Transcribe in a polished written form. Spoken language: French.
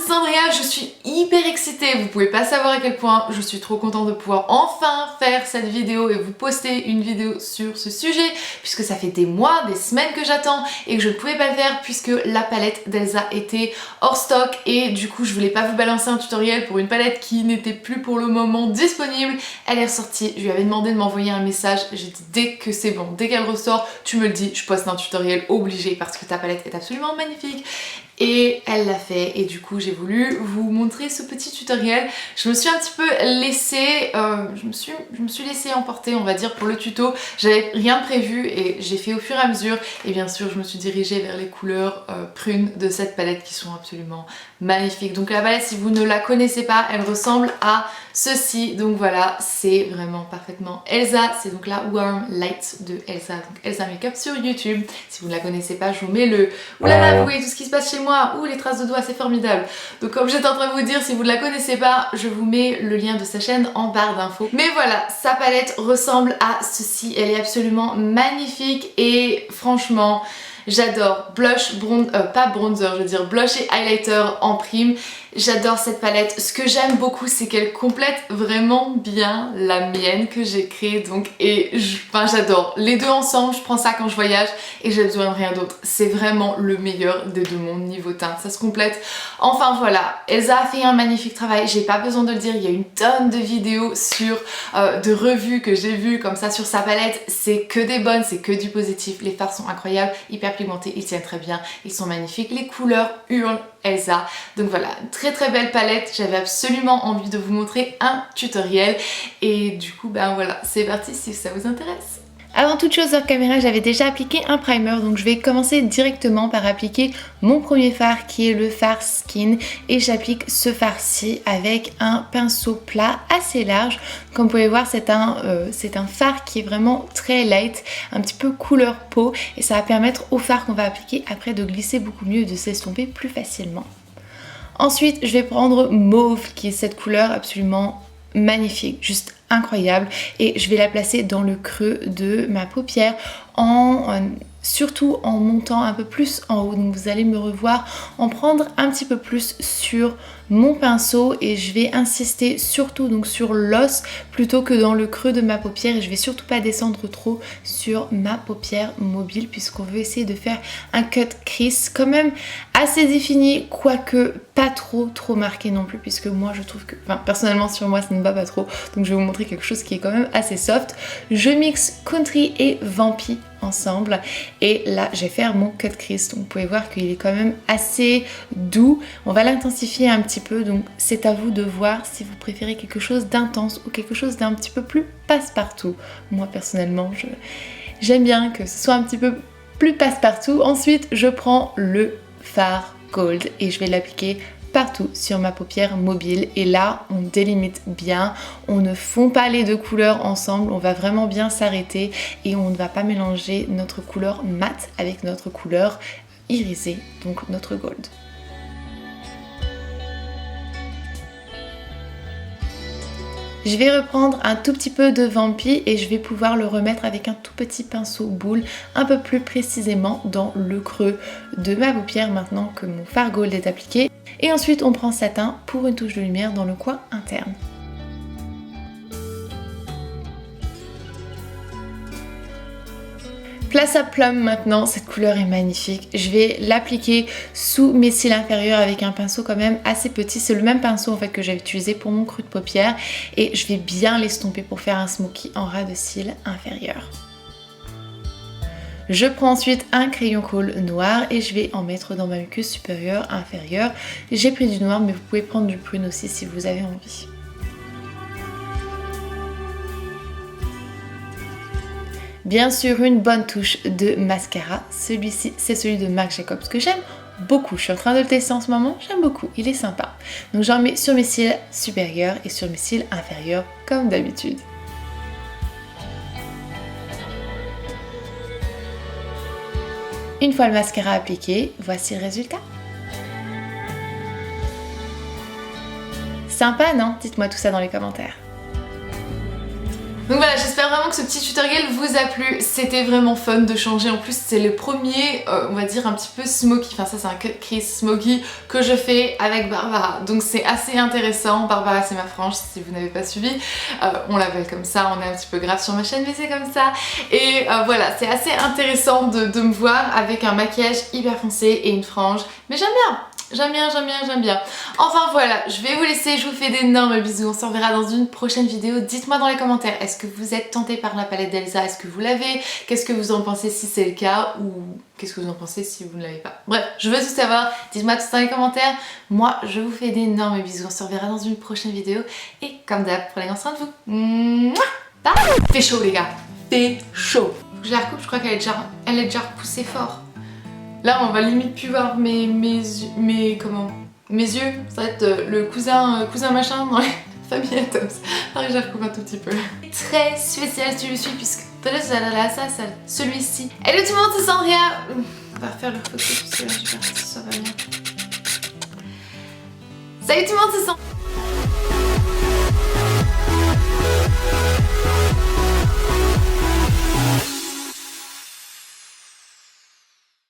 c'est Cendria, je suis hyper excitée, vous pouvez pas savoir à quel point je suis trop contente de pouvoir enfin faire cette vidéo et vous poster une vidéo sur ce sujet puisque ça fait des mois, des semaines que j'attends et que je ne pouvais pas le faire puisque la palette d'Elsa était hors stock et du coup je voulais pas vous balancer un tutoriel pour une palette qui n'était plus pour le moment disponible. Elle est ressortie, je lui avais demandé de m'envoyer un message, j'ai dit dès que c'est bon, dès qu'elle ressort, tu me le dis, je poste un tutoriel obligé parce que ta palette est absolument magnifique. Et elle l'a fait et du coup j'ai voulu vous montrer ce petit tutoriel. Je me suis un petit peu laissée, je me suis laissée emporter on va dire pour le tuto. J'avais rien prévu et j'ai fait au fur et à mesure et bien sûr je me suis dirigée vers les couleurs prunes de cette palette qui sont absolument magnifiques. Donc la palette si vous ne la connaissez pas elle ressemble à ceci, donc voilà c'est vraiment parfaitement Elsa, c'est donc la Warm Light de Elsa, donc Elsa Makeup sur YouTube. Si vous ne la connaissez pas je vous mets le... Oulala vous voyez tout ce qui se passe chez moi. Ouh les traces de doigts c'est formidable. Donc comme j'étais en train de vous dire si vous ne la connaissez pas je vous mets le lien de sa chaîne en barre d'infos. Mais voilà sa palette ressemble à ceci, elle est absolument magnifique et franchement j'adore. Blush, pas bronzer je veux dire blush et highlighter en prime. J'adore cette palette. Ce que j'aime beaucoup c'est qu'elle complète vraiment bien la mienne que j'ai créée donc et j'adore. Les deux ensemble, je prends ça quand je voyage et j'ai besoin de rien d'autre. C'est vraiment le meilleur des deux mondes niveau teinte. Ça se complète. Enfin voilà, Elsa a fait un magnifique travail. J'ai pas besoin de le dire, il y a une tonne de vidéos sur de revues que j'ai vues comme ça sur sa palette. C'est que des bonnes, c'est que du positif. Les fards sont incroyables, hyper pigmentés, ils tiennent très bien, ils sont magnifiques. Les couleurs hurlent Elsa. Donc voilà, très belle palette, j'avais absolument envie de vous montrer un tutoriel et du coup ben voilà, c'est parti si ça vous intéresse. Avant toute chose hors caméra j'avais déjà appliqué un primer donc je vais commencer directement par appliquer mon premier fard qui est le fard Skin et j'applique ce fard-ci avec un pinceau plat assez large. Comme vous pouvez voir c'est un fard qui est vraiment très light, un petit peu couleur peau et ça va permettre au fard qu'on va appliquer après de glisser beaucoup mieux et de s'estomper plus facilement. Ensuite je vais prendre Mauve qui est cette couleur absolument magnifique, juste incroyable et je vais la placer dans le creux de ma paupière surtout en montant un peu plus en haut. Donc vous allez me revoir en prendre un petit peu plus sur mon pinceau et je vais insister surtout donc sur l'os plutôt que dans le creux de ma paupière et je vais surtout pas descendre trop sur ma paupière mobile puisqu'on veut essayer de faire un cut crease quand même assez défini quoique pas trop marqué non plus puisque moi je trouve que, personnellement sur moi ça ne va pas trop donc je vais vous montrer quelque chose qui est quand même assez soft. Je mixe Country et Vampy ensemble et là je vais faire mon cut crease donc vous pouvez voir qu'il est quand même assez doux. On va l'intensifier un petit peu donc c'est à vous de voir si vous préférez quelque chose d'intense ou quelque chose d'un petit peu plus passe-partout. Moi personnellement j'aime bien que ce soit un petit peu plus passe-partout. Ensuite je prends le fard Gold et je vais l'appliquer partout sur ma paupière mobile et là on délimite bien, on ne fond pas les deux couleurs ensemble, on va vraiment bien s'arrêter et on ne va pas mélanger notre couleur mat avec notre couleur irisée, donc notre gold. Je vais reprendre un tout petit peu de Vampy et je vais pouvoir le remettre avec un tout petit pinceau boule un peu plus précisément dans le creux de ma paupière maintenant que mon fard gold est appliqué. Et ensuite on prend Satin pour une touche de lumière dans le coin interne. Place à Plum maintenant, cette couleur est magnifique. Je vais l'appliquer sous mes cils inférieurs avec un pinceau quand même assez petit. C'est le même pinceau en fait que j'avais utilisé pour mon creux de paupière et je vais bien l'estomper pour faire un smoky en ras de cils inférieur. Je prends ensuite un crayon colle noir et je vais en mettre dans ma muqueuse supérieure, inférieure. J'ai pris du noir mais vous pouvez prendre du prune aussi si vous avez envie. Bien sûr une bonne touche de mascara, celui-ci c'est celui de Marc Jacobs que j'aime beaucoup, je suis en train de le tester en ce moment, j'aime beaucoup, il est sympa. Donc j'en mets sur mes cils supérieurs et sur mes cils inférieurs comme d'habitude. Une fois le mascara appliqué, voici le résultat. Sympa non? Dites-moi tout ça dans les commentaires. Donc voilà, j'espère vraiment que ce petit tutoriel vous a plu. C'était vraiment fun de changer. En plus, c'est le premier, on va dire un petit peu smoky. Enfin ça c'est un cut crease smoky que je fais avec Barbara. Donc c'est assez intéressant. Barbara c'est ma frange si vous n'avez pas suivi. On l'appelle comme ça, on est un petit peu grave sur ma chaîne mais c'est comme ça. Et voilà, c'est assez intéressant de me voir avec un maquillage hyper foncé et une frange. Mais j'aime bien. J'aime bien, j'aime bien, j'aime bien. Enfin voilà, je vais vous laisser, je vous fais d'énormes bisous, on se reverra dans une prochaine vidéo. Dites-moi dans les commentaires, est-ce que vous êtes tenté par la palette d'Elsa? Est-ce que vous l'avez? Qu'est-ce que vous en pensez si c'est le cas? Ou qu'est-ce que vous en pensez si vous ne l'avez pas? Bref, je veux tout savoir, dites-moi tout ça dans les commentaires. Moi, je vous fais d'énormes bisous, on se reverra dans une prochaine vidéo. Et comme d'hab, prenez bien soin de vous. Mouah, bye. Fait chaud les gars, fait chaud. Faut que je la recoupe, je crois qu'elle est déjà repoussée fort. Là on va limite plus voir mes yeux, ça va être le cousin machin dans les familles Atoms. Alors je recoupe un tout petit peu. Très spécial si tu le suis puisque celui-ci. Hello tout le monde, c'est Sandria. On va faire le photo parce que là j'ai peur que ça va bien. Salut tout le monde, c'est Sandria.